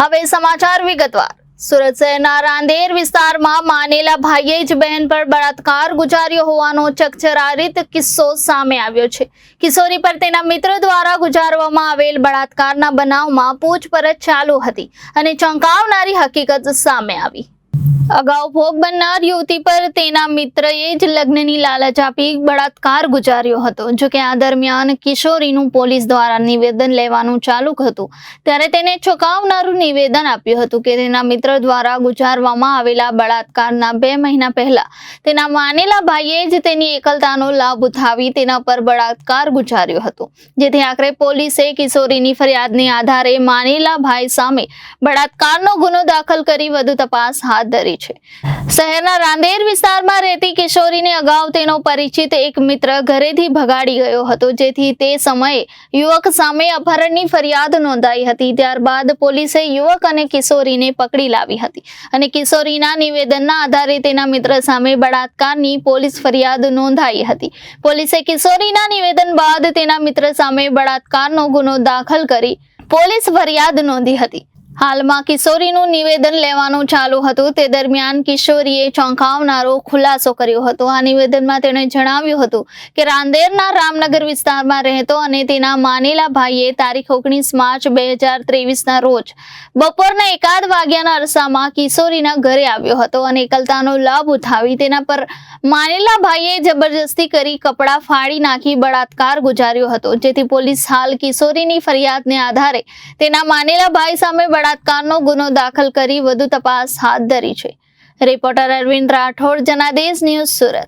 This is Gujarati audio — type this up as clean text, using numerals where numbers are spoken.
હવે સમાચાર વિગતવાર। સુરત શહેરના રાંદેર વિસ્તારમાં માનેલા ભાઈએ જ બહેન પર બળાત્કાર ગુજાર્યો હોવાનો ચકચરારિત કિસ્સો સામે આવ્યો છે। કિશોરી પર તેના મિત્ર દ્વારા ગુજારવામાં આવેલ બળાત્કારના બનાવમાં પૂછપરછ ચાલુ હતી અને ચોંકાવનારી હકીકત સામે આવી। અગાઉ ભોગ બનનાર યુવતી પર તેના મિત્રએ જ લગ્નની લાલચ આપી બળાત્કાર ગુજાર્યો હતો। જો કે આ દરમિયાન કિશોરીનું પોલીસ દ્વારા નિવેદન લેવાનું ચાલુ હતું ત્યારે તેને ચોંકાવનારું નિવેદન આપ્યું હતું કે તેના મિત્ર દ્વારા ગુજારવામાં આવેલા બળાત્કારના 2 મહિના પહેલા તેના માનેલા ભાઈએ જ તેની એકલતાનો લાભ ઉઠાવી તેના પર બળાત્કાર ગુજાર્યો હતો, જેથી આખરે પોલીસે કિશોરીની ફરિયાદને આધારે માનેલા ભાઈ સામે બળાત્કારનો ગુનો દાખલ કરી વધુ તપાસ હાથ ધરી છે। શહેરના રાંદેર વિસ્તારમાં રહેતી કિશોરીને અગાઉ તેનો પરિચિત એક મિત્ર ઘરેથી ભગાડી ગયો હતો, જેથી તે સમયે યુવક સામે અપહરણની ફરિયાદ નોંધાઈ હતી। ત્યારબાદ પોલીસે યુવક અને કિશોરીને પકડી લાવી હતી અને કિશોરીના નિવેદનના આધારે તેના મિત્ર સામે બળાત્કારની પોલીસ ફરિયાદ નોંધાઈ હતી। પોલીસે કિશોરીના નિવેદન બાદ તેના મિત્ર સામે બળાત્કારનો ગુનો દાખલ કરી પોલીસ ફરિયાદ નોંધી હતી। હાલમાં કિશોરીનું નિવેદન લેવાનું ચાલુ હતું તે દરમિયાન કિશોરીએ ચોંકાવનારો ખુલાસો કર્યો હતો। આ નિવેદનમાં તેણે જણાવ્યું હતું કે રાંદેરના રામનગર વિસ્તારમાં રહેતો અને તેના માનેલા ભાઈએ તારીખ 19 માર્ચ 2023ના રોજ બપોરના 1 વાગ્યાના અરસામાં કિશોરીના ઘરે આવ્યો હતો અને એકલતાનો લાભ ઉઠાવી તેના પર માનેલા ભાઈએ જબરજસ્તી કરી કપડાં ફાડી નાખી બળાત્કાર ગુજાર્યો હતો, જેથી પોલીસ હાલ કિશોરીની ફરિયાદને આધારે તેના માનેલા ભાઈ સામે બળાત્કારનો ગુનો દાખલ કરી વધુ તપાસ હાથ ધરી છે। Reporter Arvind Rathod, Janadesh news, Surat.